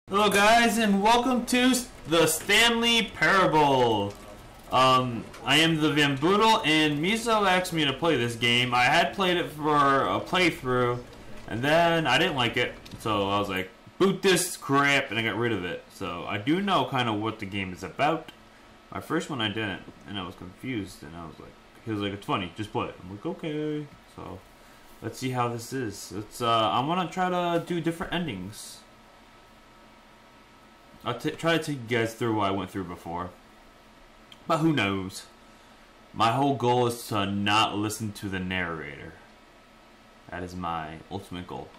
Hello guys, and welcome to the Stanley Parable. I am the Van Boodle, and Mizzo asked me to play this game. I had played it for a playthrough, and then I didn't like it, so I was like, boot this crap, and I got rid of it. So I do know kind of what the game is about. My first one I didn't, and I was confused, and I was like, he was like, it's funny, just play it. I'm like, okay. So let's see how this is. I'm gonna try to do different endings. I'll try to take you guys through what I went through before. But who knows? My whole goal is to not listen to the narrator. That is my ultimate goal.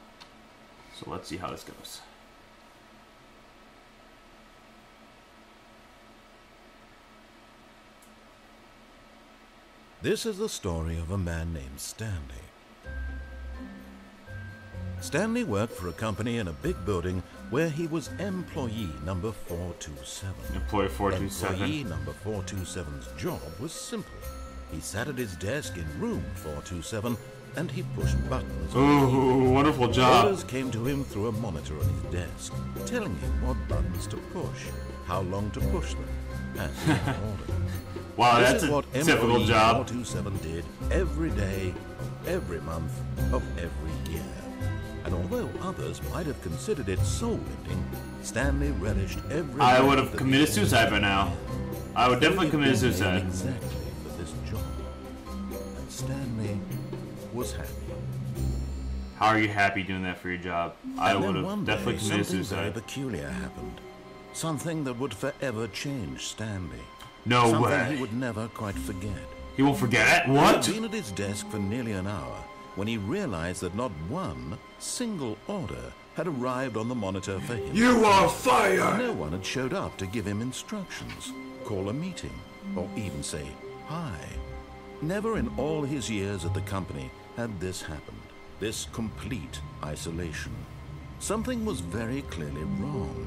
So let's see how this goes. This is the story of a man named Stanley. Stanley worked for a company in a big building where he was employee number 427. Employee 427. Employee number 427's job was simple. He sat at his desk in room 427 and he pushed buttons. Ooh, wonderful job. Orders came to him through a monitor on his desk, telling him what buttons to push, how long to push them, and in order. Wow, This that's is a what typical job. 427 did every day, every month of every year. And although others might have considered it soul-lifting, Stanley relished every. I would have committed suicide by now. I would definitely commit suicide. Exactly for this job. And Stanley was happy. How are you happy doing that for your job? I would have definitely committed something suicide. very peculiar happened. Something that would forever change Stanley. No Something way. he would never quite forget. He won't forget it? What? He'd been at his desk for nearly an hour when he realized that not one single order had arrived on the monitor for him. You are fired! No one had showed up to give him instructions, call a meeting, or even say hi. Never in all his years at the company had this happened. This complete isolation. Something was very clearly wrong.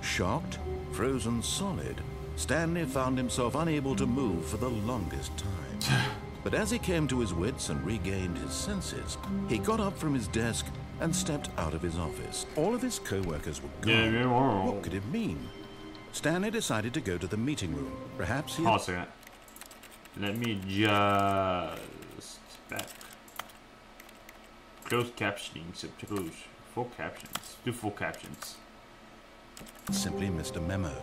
Shocked, frozen solid, Stanley found himself unable to move for the longest time. But as he came to his wits and regained his senses, he got up from his desk and stepped out of his office. All of his co-workers were gone. What could it mean? Stanley decided to go to the meeting room. Perhaps he... Hold on a second. Let me just back. Closed captioning. Subtitles. Full captions. Do full captions. simply missed a memo.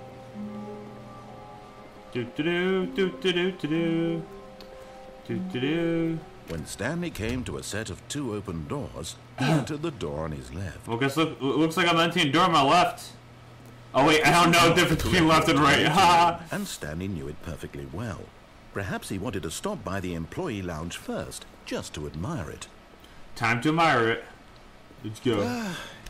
When Stanley came to a set of two open doors, he entered the door on his left. Well, guess looks like I'm entering a door on my left. Oh wait, I don't know the difference between left and right. And Stanley knew it perfectly well. Perhaps he wanted to stop by the employee lounge first, just to admire it. Time to admire it. Let's go.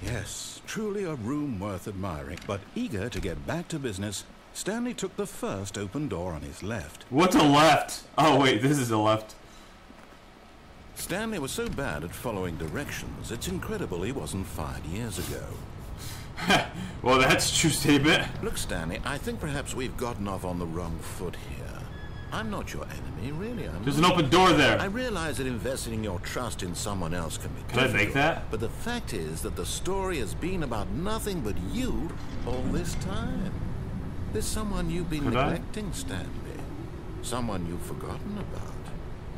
Yes, truly a room worth admiring. But eager to get back to business, Stanley took the first open door on his left. What's a left? Oh wait, this is a left. Stanley was so bad at following directions, it's incredible he wasn't fired years ago. Well, that's a true statement. Look, Stanley, I think perhaps we've gotten off on the wrong foot here. I'm not your enemy, really. There's an open door there. I realize that investing your trust in someone else can be difficult. Can I make that? But the fact is that the story has been about nothing but you all this time. There's someone you've been neglecting, Stanley. Someone you've forgotten about.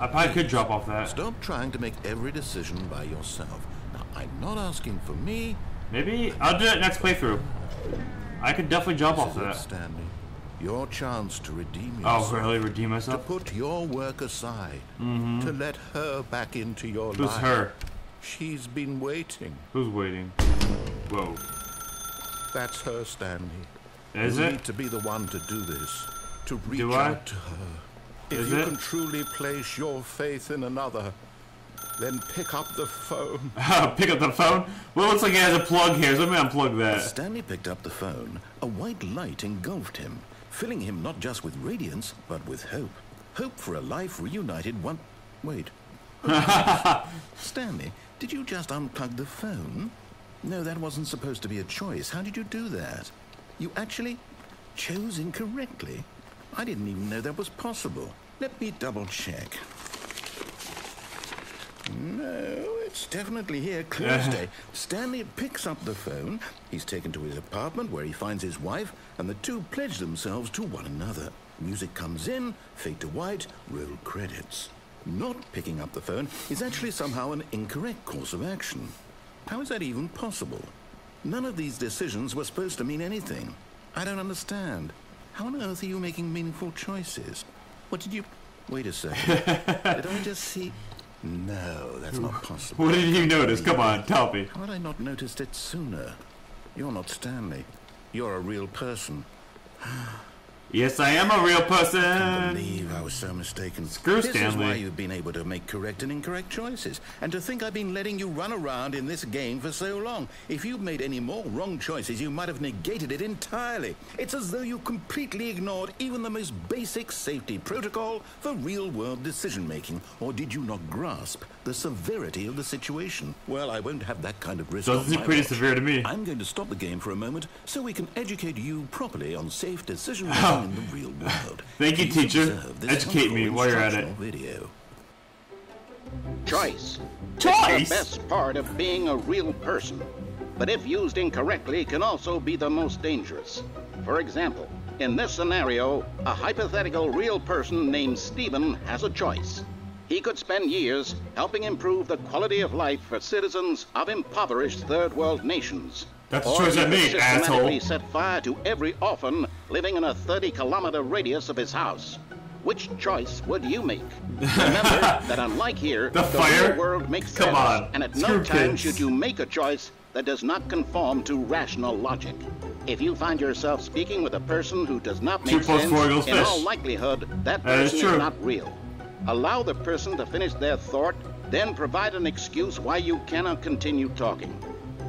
I probably could drop off that. Stop trying to make every decision by yourself. Now, I'm not asking for me. Maybe I'll do it next playthrough. I could definitely jump off that. Stanley, your chance to redeem yourself. Oh, really? Redeem myself? To put your work aside. To let her back into your life. Who's her? She's been waiting. Who's waiting? Whoa. That's her, Stanley. Is you it? need to be the one to do this. To reach Do I? out to her. If Is you it? can truly place your faith in another, then pick up the phone. Pick up the phone? Well, it looks like it has a plug here, so let me unplug that. As Stanley picked up the phone, a white light engulfed him, filling him not just with radiance, but with hope. Hope for a life reunited one... Wait. Stanley, did you just unplug the phone? No, that wasn't supposed to be a choice. How did you do that? You actually chose incorrectly? I didn't even know that was possible. Let me double check. No, it's definitely here. Close day. Stanley picks up the phone. He's taken to his apartment where he finds his wife, and the two pledge themselves to one another. Music comes in, fade to white, roll credits. Not picking up the phone is actually somehow an incorrect course of action. How is that even possible? None of these decisions were supposed to mean anything. I don't understand. How on earth are you making meaningful choices? What did you... Wait a second. Did I just see... No, that's not possible. What did you notice? Come on, tell me. How had I not noticed it sooner? You're not Stanley. You're a real person. Yes, I am a real person. I can't believe I was so mistaken. Screw This Stanley. is why you've been able to make correct and incorrect choices. And to think I've been letting you run around in this game for so long. If you'd made any more wrong choices, you might have negated it entirely. It's as though you completely ignored even the most basic safety protocol for real-world decision-making. Or did you not grasp the severity of the situation? Well, I won't have that kind of risk. Doesn't seem pretty severe to me. I'm going to stop the game for a moment so we can educate you properly on safe decision-making in the real world. Thank you, Please teacher. observe this Educate me while you're at it. instructional video. Choice. Choice? It's the best part of being a real person, but if used incorrectly can also be the most dangerous. For example, in this scenario, a hypothetical real person named Stephen has a choice. He could spend years helping improve the quality of life for citizens of impoverished third world nations. That's the Or choice he I could made, systematically asshole. set fire to every orphan living in a 30-kilometer radius of his house. Which choice would you make? Remember that unlike here, The fire? real world makes Come sense, on. and at Screw no time kids. should you make a choice that does not conform to rational logic. If you find yourself speaking with a person who does not 2 make plus sense, 4 equals in fish. all likelihood, that That is person true. is not real. Allow the person to finish their thought, then provide an excuse why you cannot continue talking.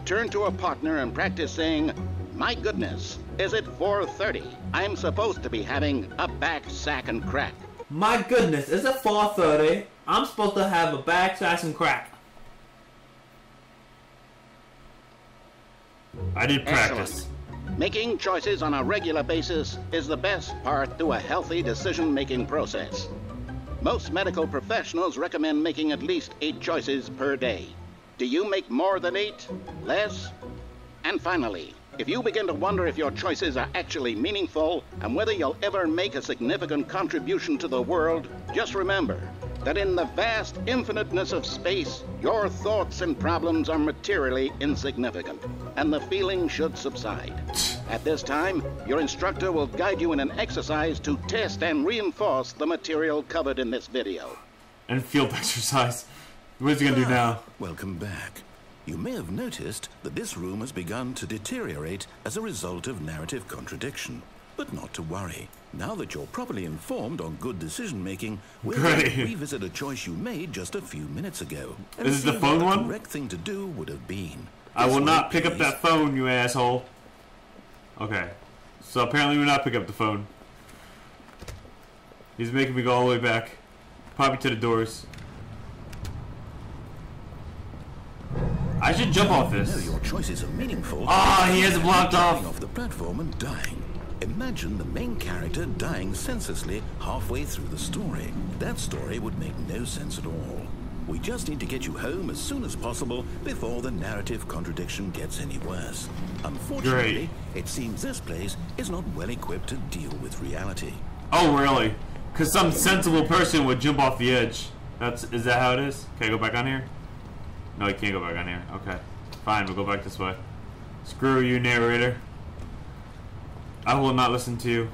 Turn to a partner and practice saying, "My goodness, is it 4:30? I'm supposed to be having a back, sack, and crack." My goodness, is it 4:30? I'm supposed to have a back, sass, and crack. I did practice. Excellent. Making choices on a regular basis is the best part to a healthy decision-making process. Most medical professionals recommend making at least 8 choices per day. Do you make more than 8? Less? And finally, if you begin to wonder if your choices are actually meaningful and whether you'll ever make a significant contribution to the world, just remember that in the vast infiniteness of space, your thoughts and problems are materially insignificant, and the feeling should subside. At this time, your instructor will guide you in an exercise to test and reinforce the material covered in this video. And field exercise. What's he gonna do now? Welcome back. You may have noticed that this room has begun to deteriorate as a result of narrative contradiction. But not to worry. Now that you're properly informed on good decision-making, we're going Great. to revisit a choice you made just a few minutes ago. And This is the see phone what one? the correct thing to do would have been. I This will way, not pick up please. that phone, you asshole. Okay. So apparently we will not pick up the phone. He's making me go all the way back. Probably to the doors. I should jump off No, this. your choices are meaningful. Ah, he has it blocked Jumping off. off the platform and dying. Imagine the main character dying senselessly halfway through the story. That story would make no sense at all. We just need to get you home as soon as possible before the narrative contradiction gets any worse. Unfortunately, it seems this place is not well equipped to deal with reality. Oh, really? Because some sensible person would jump off the edge. Is that how it is? Can I go back on here? No, you can't go back on here. Okay. Fine, we'll go back this way. Screw you, narrator. I will not listen to you.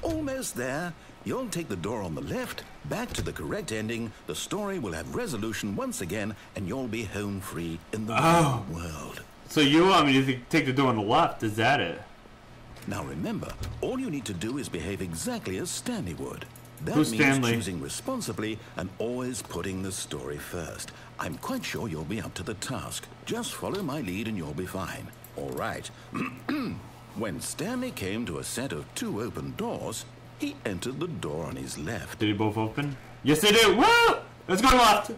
Almost there. You'll take the door on the left, back to the correct ending, the story will have resolution once again, and you'll be home free in the real world. So you want me to take the door on the left? Is that it? Now remember, all you need to do is behave exactly as Stanley would. That Who's means Stanley? choosing responsibly and always putting the story first. I'm quite sure you'll be up to the task. Just follow my lead and you'll be fine. All right. When Stanley came to a set of 2 open doors, he entered the door on his left. Did they both open? Yes, they did. Woo! Let's go left.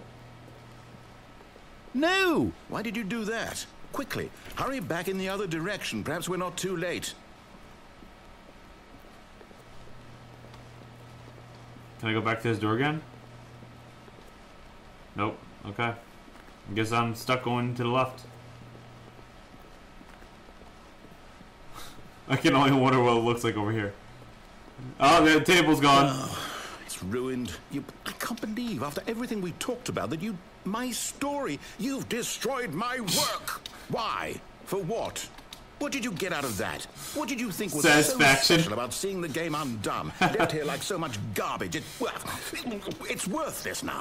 No! Why did you do that? Quickly, hurry back in the other direction. Perhaps we're not too late. Can I go back to this door again? Nope. Okay. I guess I'm stuck going to the left. I can only wonder what it looks like over here. Oh, the table's gone. Oh, it's ruined. I can't believe, after everything we talked about, that my story, you've destroyed my work. Why? For what? What did you get out of that? What did you think was so special about seeing the game undone? Left here like so much garbage. It's worthless now.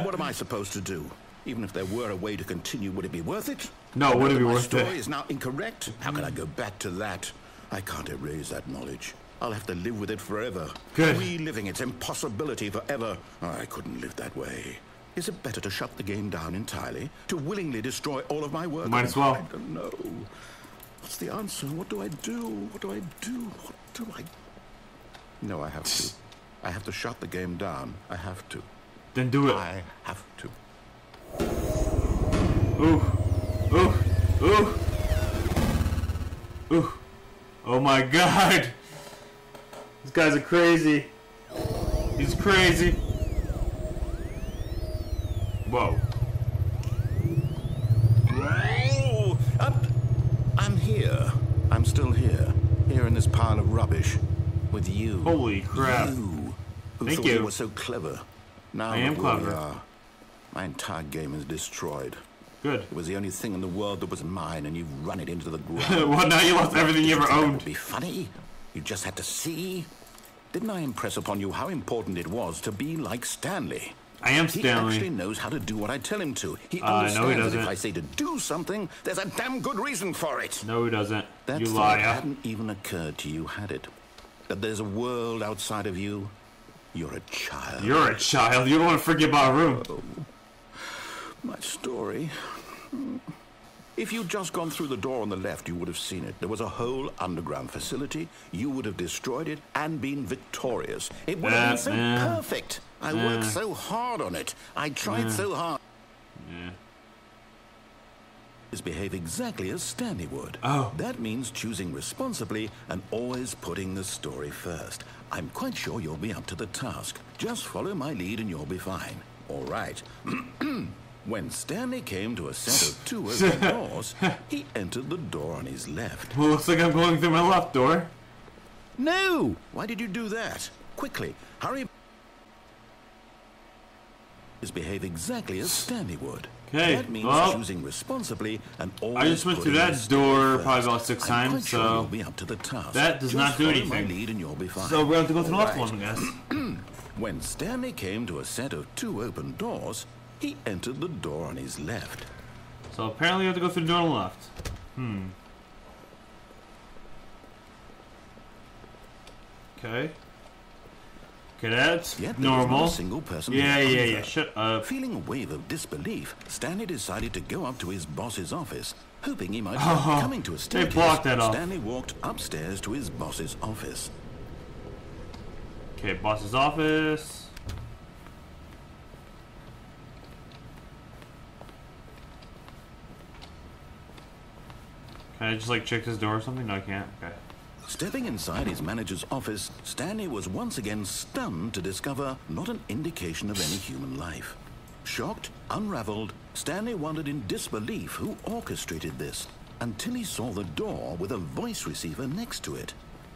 What am I supposed to do? Even if there were a way to continue, would it be worth it? No, would it be worth it? My story is now incorrect. How can I go back to that? I can't erase that knowledge. I'll have to live with it forever. Good. Reliving its impossibility forever. I couldn't live that way. Is it better to shut the game down entirely? To willingly destroy all of my work? Might as well. I don't know. What's the answer? What do I do? What do I do? What do I... No, I have to. I have to shut the game down. I have to. Then do it. I have to. Ooh. Ooh. Ooh. Ooh. Oh my god. These guys are crazy. He's crazy. Whoa. Oh, I'm here. I'm still here. Here in this pile of rubbish. With you. Holy crap. You. Who Thank thought you. were so clever. Now I am look where we clever. are. My entire game is destroyed. Good. It was the only thing in the world that was mine, and you've run it into the ground. Well, now you lost everything you ever Did you think that owned. would be funny? You just had to see. Didn't I impress upon you how important it was to be like Stanley? I am He Stanley. actually knows how to do what I tell him to. He No, he understands that doesn't. if I say to do something, there's a damn good reason for it. No, he doesn't. That You thought liar. hadn't even occurred to you, had it? That there's a world outside of you? You're a child. You're a child. You don't want to forget about a room. My story. If you'd just gone through the door on the left, you would have seen it. There was a whole underground facility. You would have destroyed it and been victorious. It would have been so perfect. I worked so hard on it. I tried so hard. Yeah. Behave exactly as Stanley would. Oh. That means choosing responsibly and always putting the story first. I'm quite sure you'll be up to the task. Just follow my lead and you'll be fine. All right. When Stanley came to a set of two open doors, he entered the door on his left. Well, looks like I'm going through my left door. No! Why did you do that? Quickly, hurry. Behave exactly as Stanley would. Okay, That means well, choosing responsibly and always I just went through putting that the story door first. probably about 6 I'm times, quite sure so you'll be up to the task. that does Just not do follow anything. My lead and you'll be fine. So we're going to go to the left All right. one, I guess. When Stanley came to a set of two open doors, he entered the door on his left. So apparently you have to go through the door on the left. Okay. Okay, that's Yet there was normal. not a single person Yeah, in yeah, front yeah. of her. Shut up. Feeling a wave of disbelief, Stanley decided to go up to his boss's office, hoping he might Oh, find coming to a they staircase. blocked that off. Stanley walked upstairs to his boss's office. Okay, boss's office. Can I just like check this door or something? No, I can't. Okay. Stepping inside his manager's office, Stanley was once again stunned to discover not an indication of any human life. Shocked, unraveled, Stanley wondered in disbelief who orchestrated this, until he saw the door with a voice receiver next to it.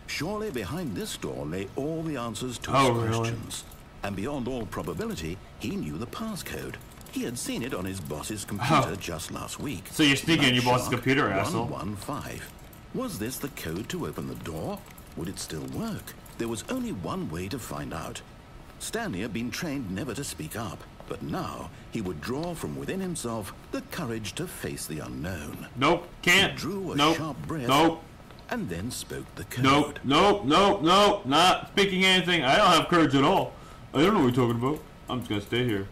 Surely behind this door lay all the answers to his questions. And beyond all probability, he knew the passcode. He had seen it on his boss's computer just last week. So you're sneaking in your boss's Shark computer, asshole. 115. Was this the code to open the door? Would it still work? There was only one way to find out. Stanley had been trained never to speak up, but now he would draw from within himself the courage to face the unknown. Nope, can't. He drew a Nope. sharp breath Nope. and then spoke the code. Nope. Nope. Nope. Nope. Not speaking anything. I don't have courage at all. I don't know what you're talking about. I'm just gonna stay here.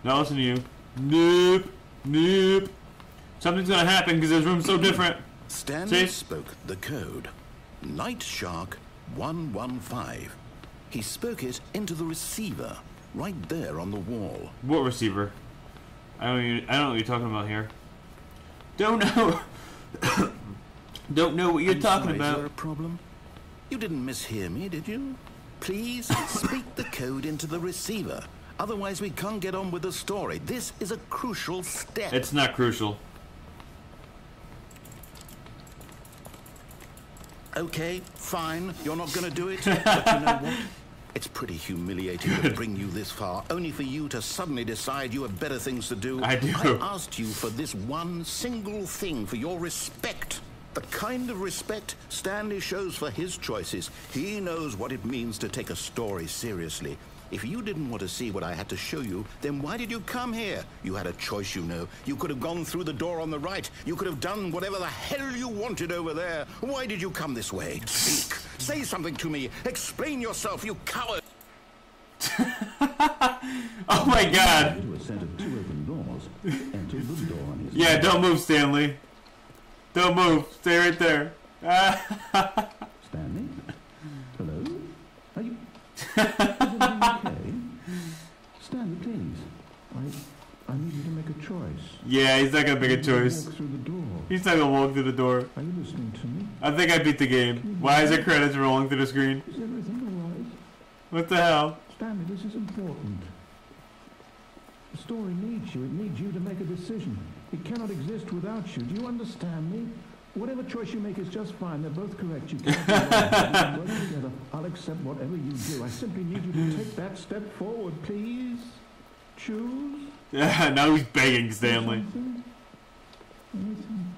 Now listen to you. Nope. Nope. Something's gonna happen because this room's so different. Stanley See? spoke the code. Night Shark 115. He spoke it into the receiver, right there on the wall. What receiver? I don't know what you're talking about here. Don't know. Don't know what you're talking sorry, about. Is there a problem? You didn't mishear me, did you? Please speak the code into the receiver. Otherwise, we can't get on with the story. This is a crucial step. It's not crucial. Okay, fine. You're not going to do it. But you know what? It's pretty humiliating to bring you this far, only for you to suddenly decide you have better things to do. I do. I asked you for this one single thing, for your respect. The kind of respect Stanley shows for his choices. He knows what it means to take a story seriously. If you didn't want to see what I had to show you, then why did you come here? You had a choice, you know. You could have gone through the door on the right. You could have done whatever the hell you wanted over there. Why did you come this way? Speak. Say something to me. Explain yourself, you coward. Oh my god. Yeah, don't move, Stanley. Don't move. Stay right there. Stanley? Hello? Are you... Is everything okay? Stanley, please. I need you to make a choice. Yeah, he's not gonna make a choice. Walk through the door. He's not gonna walk through the door. Are you listening to me? I think I beat the game. Why is there credits rolling through the screen? Is everything alright? What the hell? Stanley, this is important. The story needs you. It needs you to make a decision. It cannot exist without you. Do you understand me? Whatever choice you make is just fine. They're both correct. You can't be wrong. Work together. I'll accept whatever you do. I simply need you to take that step forward, please. Choose. Yeah, now he's begging Stanley. Anything.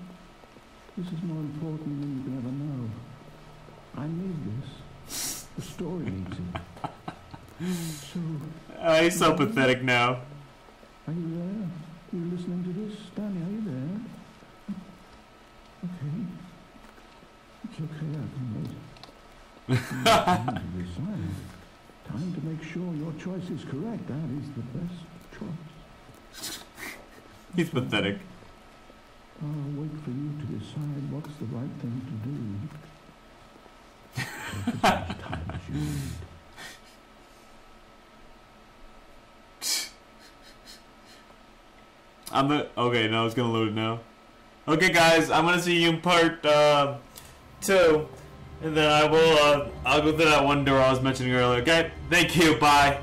This is more important than you can ever know. I need this. The story needs it. So. He's so pathetic now. Are you there? Are you listening to this? Stanley, are you there? Okay. It's okay, I can wait. Time to decide. Time to make sure your choice is correct. That is the best choice. He's pathetic. I'll wait for you to decide what's the right thing to do. Take as much time as you need. Okay, now it's gonna load now. Okay, guys, I'm gonna see you in part 2, and then I'll go through that one door I was mentioning earlier. Okay, thank you. Bye.